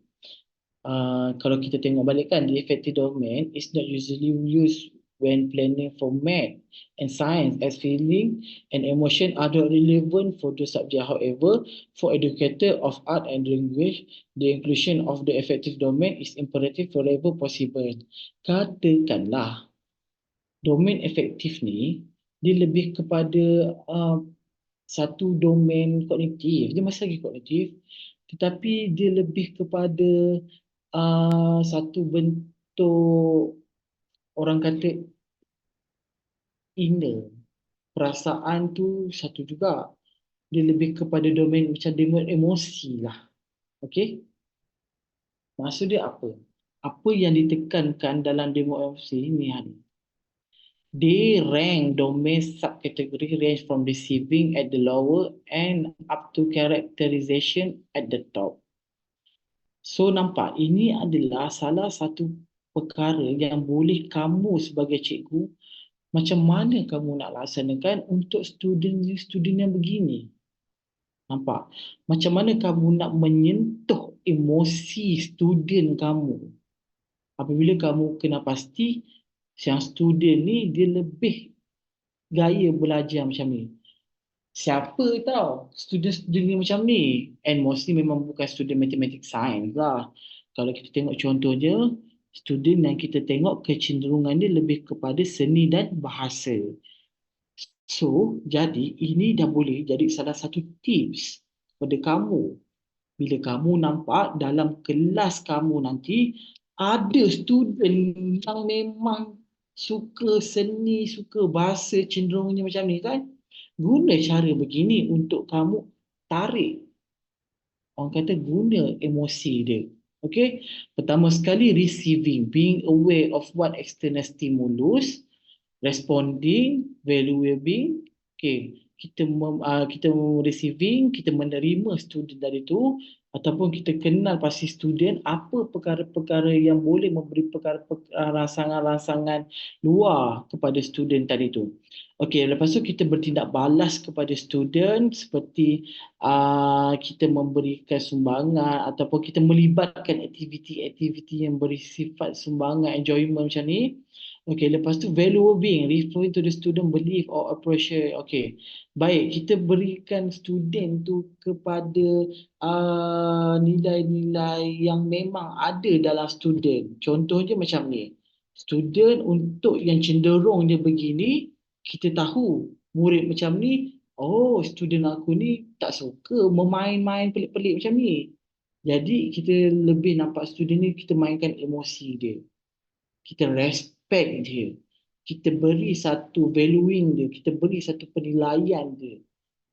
Speaker 1: kalau kita tengok balik kan, the affective domain is not usually used when planning for math and science, as feeling and emotion are not relevant for the subject. However, for educator of art and language, the inclusion of the affective domain is imperative wherever possible. Katakanlah, domain efektif ni, dia lebih kepada satu domain kognitif. Dia masih lagi kognitif, tetapi dia lebih kepada satu bentuk, orang kata inner. Perasaan tu satu juga. Dia lebih kepada domain macam domain emosi lah. Okey? Maksud dia apa? Apa yang ditekankan dalam domain emosi ni hari? They rank domain subcategory range from receiving at the lower and up to characterization at the top. So nampak, ini adalah salah satu perkara yang boleh kamu sebagai cikgu, macam mana kamu nak laksanakan untuk student yang begini. Nampak? Macam mana kamu nak menyentuh emosi student kamu. Apabila kamu kena pasti yang student ni dia lebih gaya belajar macam ni. Siapa tahu student-student ni macam ni? And mostly memang bukan student mathematics science lah. Kalau kita tengok contohnya, student yang kita tengok kecenderungan dia lebih kepada seni dan bahasa. So, jadi ini dah boleh jadi salah satu tips kepada kamu. Bila kamu nampak dalam kelas kamu nanti, ada student yang memang suka seni, suka bahasa, cenderungnya macam ni kan? Guna cara begini untuk kamu tarik. Orang kata guna emosi dia. Okay? Pertama sekali, receiving. Being aware of what external stimulus. Responding, valuing. Okay. Kita receiving, kita menerima student tadi tu, ataupun kita kenal pasti student apa perkara-perkara yang boleh memberi rangsangan-rangsangan luar kepada student tadi tu. Okey, lepas tu kita bertindak balas kepada student seperti kita memberikan sumbangan ataupun kita melibatkan aktiviti-aktiviti yang bersifat sumbangan, enjoyment macam ni. Okey, lepas tu value being, referring to the student belief or appreciate. Okey, baik, kita berikan student tu kepada nilai-nilai yang memang ada dalam student. Contohnya macam ni. Student untuk yang cenderung dia begini, kita tahu murid macam ni, oh student aku ni tak suka memain-main pelik-pelik macam ni. Jadi kita lebih nampak student ni, kita mainkan emosi dia. Kita respect dia. Kita beri satu valuing dia, kita beri satu penilaian dia.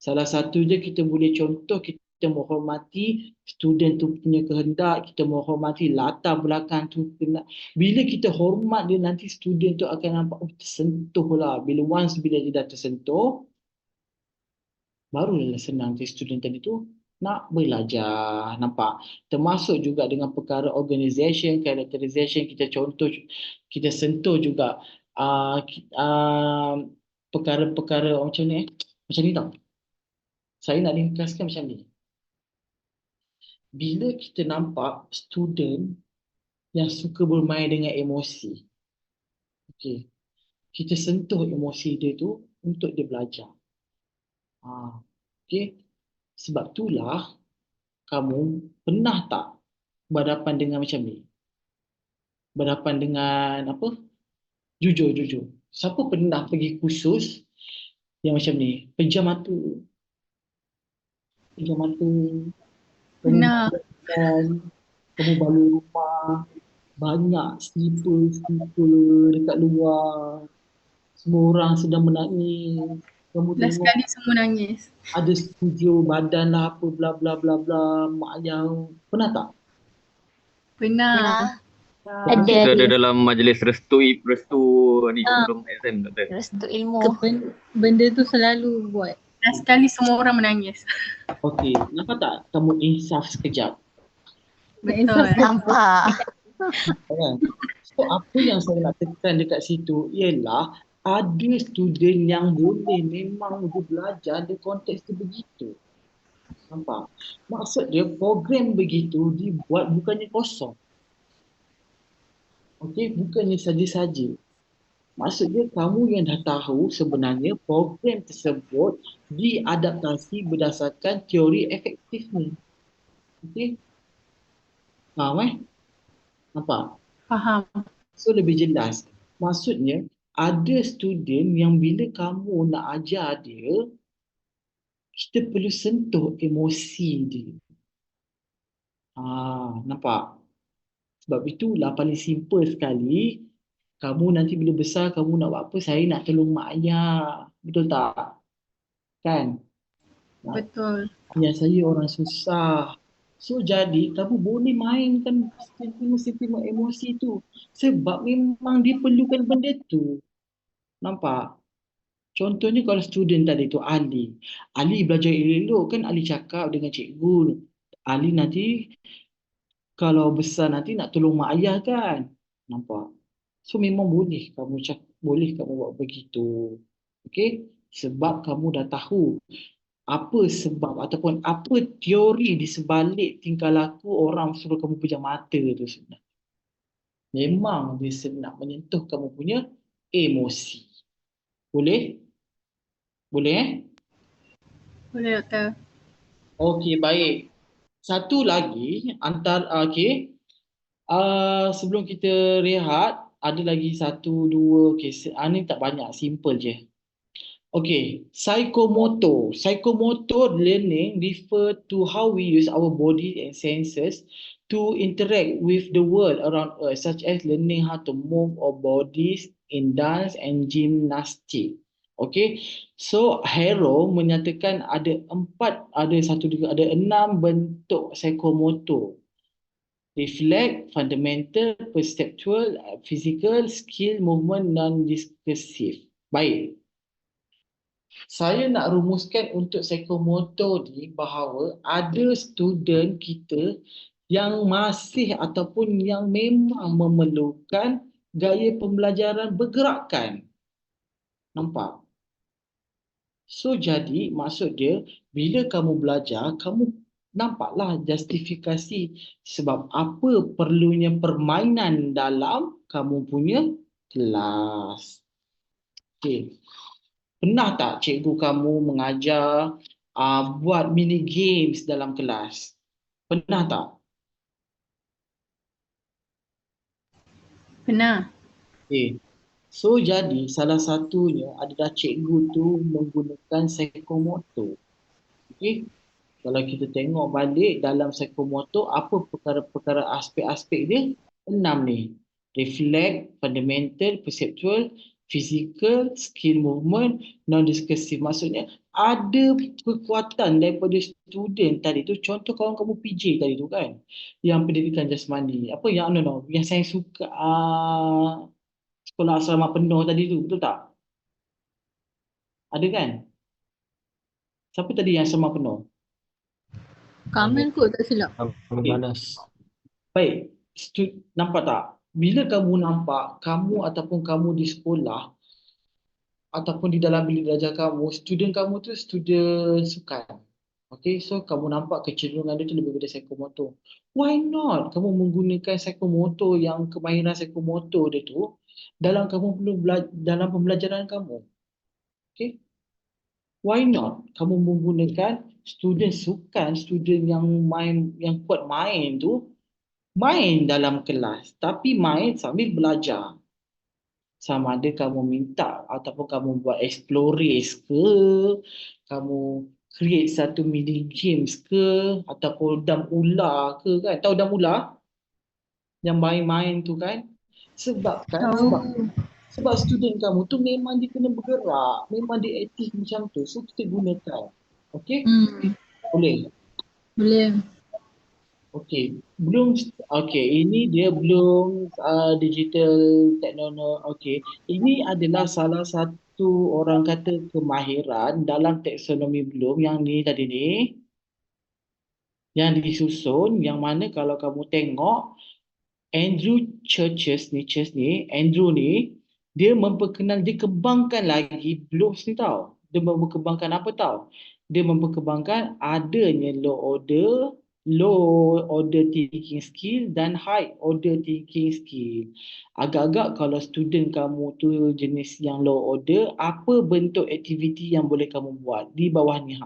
Speaker 1: Salah satu je kita boleh contoh, kita menghormati student tu punya kehendak, kita menghormati latar belakang tu. Bila kita hormat dia, nanti student tu akan nampak, oh, tersentuh lah. Bila dia dah tersentuh, barulah senang si student tadi tu nak belajar. Nampak? Termasuk juga dengan perkara organisation, characterization, kita contoh, kita sentuh juga perkara-perkara macam ni. Macam ni tau. Saya nak ringkaskan macam ni. Bila kita nampak student yang suka bermain dengan emosi, okay, kita sentuh emosi dia tu untuk dia belajar. Okay. Sebab itulah kamu pernah tak berhadapan dengan macam ni? Berhadapan dengan apa? Jujur. Siapa pernah pergi kursus yang macam ni? Pejam mata.
Speaker 6: Pernah.
Speaker 1: Kamu balik rumah, banyak slipper dekat luar. Semua orang sedang menangis. Kamu
Speaker 6: Last
Speaker 1: tengok
Speaker 6: kali semua nangis.
Speaker 1: ada studio badan lah apa bla bla bla bla, mak ayah. Pernah tak?
Speaker 6: Pernah.
Speaker 9: Kita ada dalam majlis restu ni sebelum exam tak?
Speaker 10: Restu ilmu.
Speaker 7: Benda tu selalu buat.
Speaker 6: Last kali semua orang menangis.
Speaker 1: Okey, nampak tak kamu insaf sekejap?
Speaker 6: Betul.
Speaker 10: Nampak.
Speaker 1: Kan? So apa yang saya nak tekan dekat situ ialah ada student yang boleh memang dia belajar di konteks tu begitu. Nampak? Maksud dia program begitu dibuat bukannya kosong. Okey, bukannya saja-saja. Maksud dia kamu yang dah tahu sebenarnya program tersebut diadaptasi berdasarkan teori efektif ni. Okey? Faham? Nampak?
Speaker 6: Faham.
Speaker 1: So lebih jelas. Maksudnya ada student yang bila kamu nak ajar dia, kita perlu sentuh emosi dia. Nampak? Sebab itulah paling simple sekali. Kamu nanti bila besar, kamu nak buat apa? Saya nak tolong mak ayah. Betul tak? Kan?
Speaker 6: Betul.
Speaker 1: Ya, saya orang susah. So jadi kamu boleh mainkan sentimen emosi tu. Sebab memang dia perlukan benda tu. Nampak? Contohnya kalau student tadi tu Ali. Ali belajar elok kan, Ali cakap dengan cikgu. Ali nanti kalau besar nanti nak tolong mak ayah kan. Nampak? So memang boleh kamu buat begitu. Okey? Sebab kamu dah tahu apa sebab ataupun apa teori di sebalik tingkah laku orang suruh kamu pejam mata tu sebenarnya. Memang dia nak menyentuh kamu punya emosi. Boleh? Boleh
Speaker 6: Boleh doktor.
Speaker 1: Okey, baik. Satu lagi okey. Sebelum kita rehat, ada lagi satu dua kes. Ni tak banyak, simple je. Okay, psychomotor. Psychomotor learning refer to how we use our body and senses to interact with the world around us, such as learning how to move our bodies in dance and gymnastics. Okay, so Harrow menyatakan ada 6 bentuk psychomotor. Reflect, fundamental, perceptual, physical, skill, movement, non-discursive. Baik. Saya nak rumuskan untuk psikomotor ni bahawa ada student kita yang masih ataupun yang memang memerlukan gaya pembelajaran bergerakkan. Nampak? So jadi maksud dia bila kamu belajar, kamu nampaklah justifikasi sebab apa perlunya permainan dalam kamu punya kelas. Okey. Pernah tak cikgu kamu mengajar buat mini games dalam kelas? Pernah tak?
Speaker 6: Pernah.
Speaker 1: Okay. So jadi salah satunya adalah cikgu tu menggunakan psikomotor. Okay. Kalau kita tengok balik dalam psikomotor, apa perkara-perkara aspek-aspek dia? 6 ni. Reflect, fundamental, perceptual, physical, skill movement, non-discursive. Maksudnya ada kekuatan daripada student tadi tu. Contoh kawan kamu PJ tadi tu kan. Yang pendidikan jasmani. Apa yang yang saya suka sekolah asrama penuh tadi tu. Betul tak? Ada kan? Siapa tadi yang asrama penuh?
Speaker 7: Kamil kot tak silap.
Speaker 1: Okay. Baik, nampak tak? Bila kamu nampak kamu ataupun kamu di sekolah ataupun di dalam bilik belajar kamu, student kamu tu student sukan. Okay, so kamu nampak kecenderungan dia tu lebih pada psikomotor. Why not kamu menggunakan psikomotor yang kemahiran psikomotor dia tu dalam dalam pembelajaran kamu? Okay, why not kamu menggunakan student sukan, student yang kuat main tu main dalam kelas, tapi main sambil belajar. Sama ada kamu minta ataupun kamu buat explorers ke, kamu create satu mini games ke, ataupun dam ular ke kan. Tahu dam ular? Yang main-main tu kan. Sebab student kamu tu memang dia kena bergerak, memang dia aktif macam tu. So kita gunakan. Okay? Boleh?
Speaker 7: Boleh.
Speaker 1: Okey, ini dia belum digital teknologi. Okey, ini adalah salah satu orang kata kemahiran dalam taksonomi Bloom yang ni tadi ni yang disusun, yang mana kalau kamu tengok Andrew Andrew ni dia kembangkan lagi Bloom ni tau. Dia memperkembangkan apa tau? Dia memperkembangkan adanya low order thinking skill dan high order thinking skill. Agak-agak kalau student kamu tu jenis yang low order, apa bentuk aktiviti yang boleh kamu buat di bawah ni?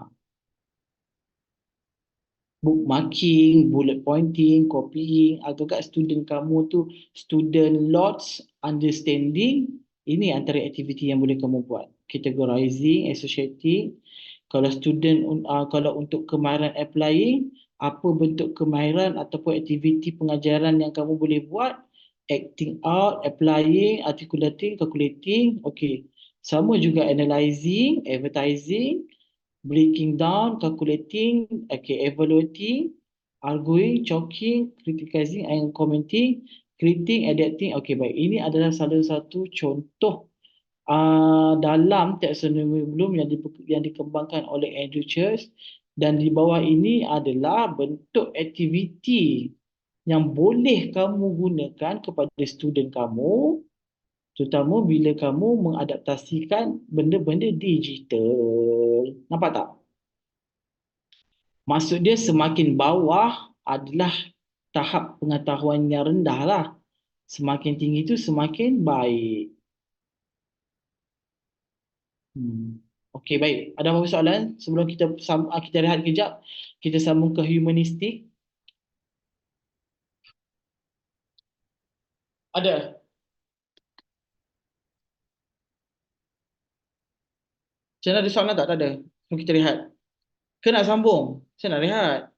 Speaker 1: Bookmarking, bullet pointing, copying. Agak-agak student kamu tu student lots, understanding. Ini antara aktiviti yang boleh kamu buat. Categorizing, associating. Kalau kalau untuk kemahiran applying, apa bentuk kemahiran ataupun aktiviti pengajaran yang kamu boleh buat? Acting out, applying, articulating, calculating. Okay. Sama juga analyzing, advertising, breaking down, calculating, evaluating, arguing, chalking, criticizing and commenting, creating, adapting. Baik. Ini adalah salah satu contoh dalam taksonomi Bloom yang dikembangkan oleh Andrew Church, dan di bawah ini adalah bentuk aktiviti yang boleh kamu gunakan kepada student kamu, terutama bila kamu mengadaptasikan benda-benda digital. Nampak tak? Maksud dia semakin bawah adalah tahap pengetahuan yang rendah lah. Semakin tinggi itu semakin baik. Okey, baik. Ada apa-apa soalan sebelum kita rehat kejap? Kita sambung ke humanistik. Ada? Macam mana, ada soalan tak? Tak ada. Sebelum kita rehat. Ke nak sambung? Saya nak rehat.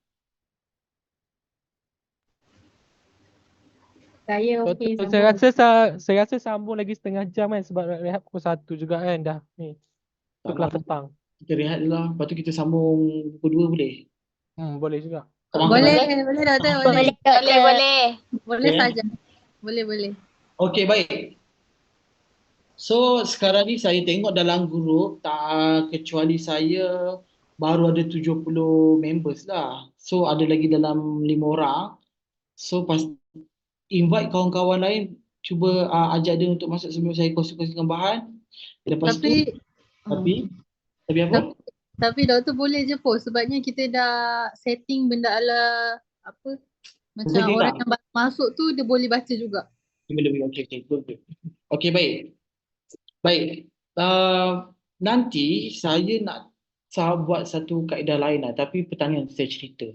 Speaker 4: Saya okey
Speaker 10: Saya rasa sambung lagi setengah jam kan, sebab nak rehat pukul 1 juga kan dah ni. Untuk kelas petang.
Speaker 1: Kita rehat dulu lah. Lepas tu kita sambung pukul 2 boleh?
Speaker 10: Boleh juga.
Speaker 7: Boleh doktor, boleh. Boleh
Speaker 1: Okay.
Speaker 7: saja. Boleh.
Speaker 1: Okey, baik. So sekarang ni saya tengok dalam grup, tak kecuali saya, baru ada 70 members lah. So ada lagi dalam 5 orang. So invite kawan-kawan lain, cuba ajak dia untuk masuk sebelum saya kongsi-kongsikan bahan. Lepas
Speaker 7: Tapi
Speaker 1: apa?
Speaker 7: Tapi doktor boleh je post, sebabnya kita dah setting benda ala apa, macam orang yang baru masuk tu dia boleh baca juga.
Speaker 1: Okey, good. Okey, baik. Nanti saya nak buat satu kaedah lain lah, tapi pertanyaan saya cerita.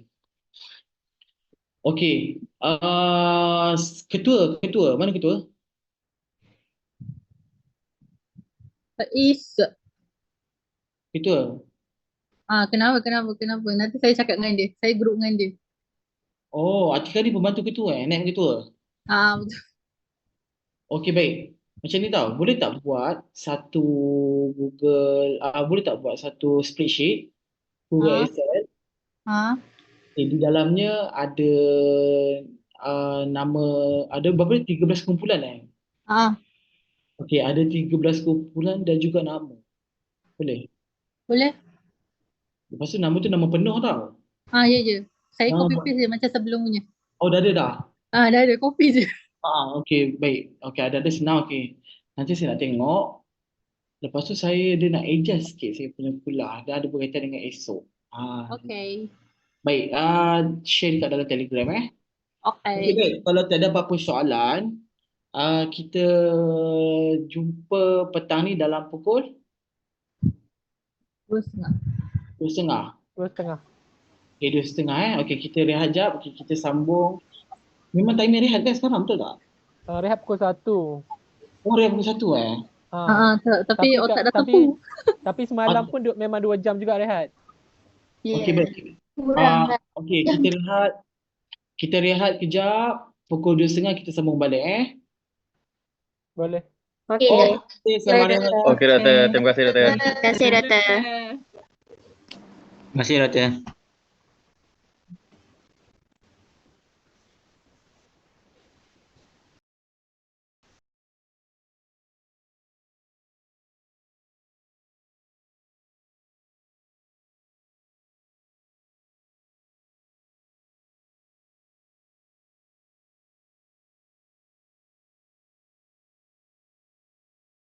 Speaker 1: Okey, ketua, mana ketua?
Speaker 7: Faiz.
Speaker 1: Itu.
Speaker 7: Kenapa? Nanti saya cakap dengan dia. Saya grup dengan dia.
Speaker 1: Oh, Atika ni pembantu ketua naib ketua.
Speaker 7: Betul.
Speaker 1: Okey, baik. Macam ni tau, boleh tak buat satu boleh tak buat satu spreadsheet, Google
Speaker 7: Ah,
Speaker 1: Excel.
Speaker 7: ah,
Speaker 1: Di dalamnya ada nama, ada berapa? 13 kumpulan
Speaker 7: ah,
Speaker 1: Okey, ada 13 kumpulan dan juga nama. Boleh?
Speaker 7: boleh?
Speaker 1: Lepas tu nama tu nama penuh tau.
Speaker 7: Ya je. Saya copy
Speaker 1: Buat.
Speaker 7: paste je macam sebelum punya.
Speaker 1: Oh, dah ada dah.
Speaker 7: Dah ada copy je.
Speaker 1: Okey, baik. Okey, ada senang. Okey. Nanti saya nak tengok. Lepas tu dia nak adjust sikit saya punya kulah. Dah ada berkaitan dengan esok.
Speaker 7: Okay.
Speaker 1: Baik, share dekat dalam Telegram
Speaker 7: Okay.
Speaker 1: Okey, baik. Kalau tak ada apa-apa soalan, kita jumpa petang ni dalam pukul
Speaker 7: 2:30.
Speaker 1: 2:30.
Speaker 10: 2:30.
Speaker 1: Okey, 2:30 Okey, kita rehat jap. Okey, kita sambung. Memang timing rehat kan sekarang, betul tak?
Speaker 10: Rehat pukul 1.
Speaker 1: Oh, rehat pukul 1
Speaker 7: Tapi otak dah tepu.
Speaker 10: Tapi semalam pun memang 2 jam juga rehat.
Speaker 1: Okey, baik. Okey, kita rehat kejap. Pukul 2:30 kita sambung balik
Speaker 10: Boleh.
Speaker 3: Okey.
Speaker 1: Okey, selamat rehat.
Speaker 9: Okey doktor, terima kasih doktor.
Speaker 3: Terima kasih, Doktor.
Speaker 2: Terima kasih doktor.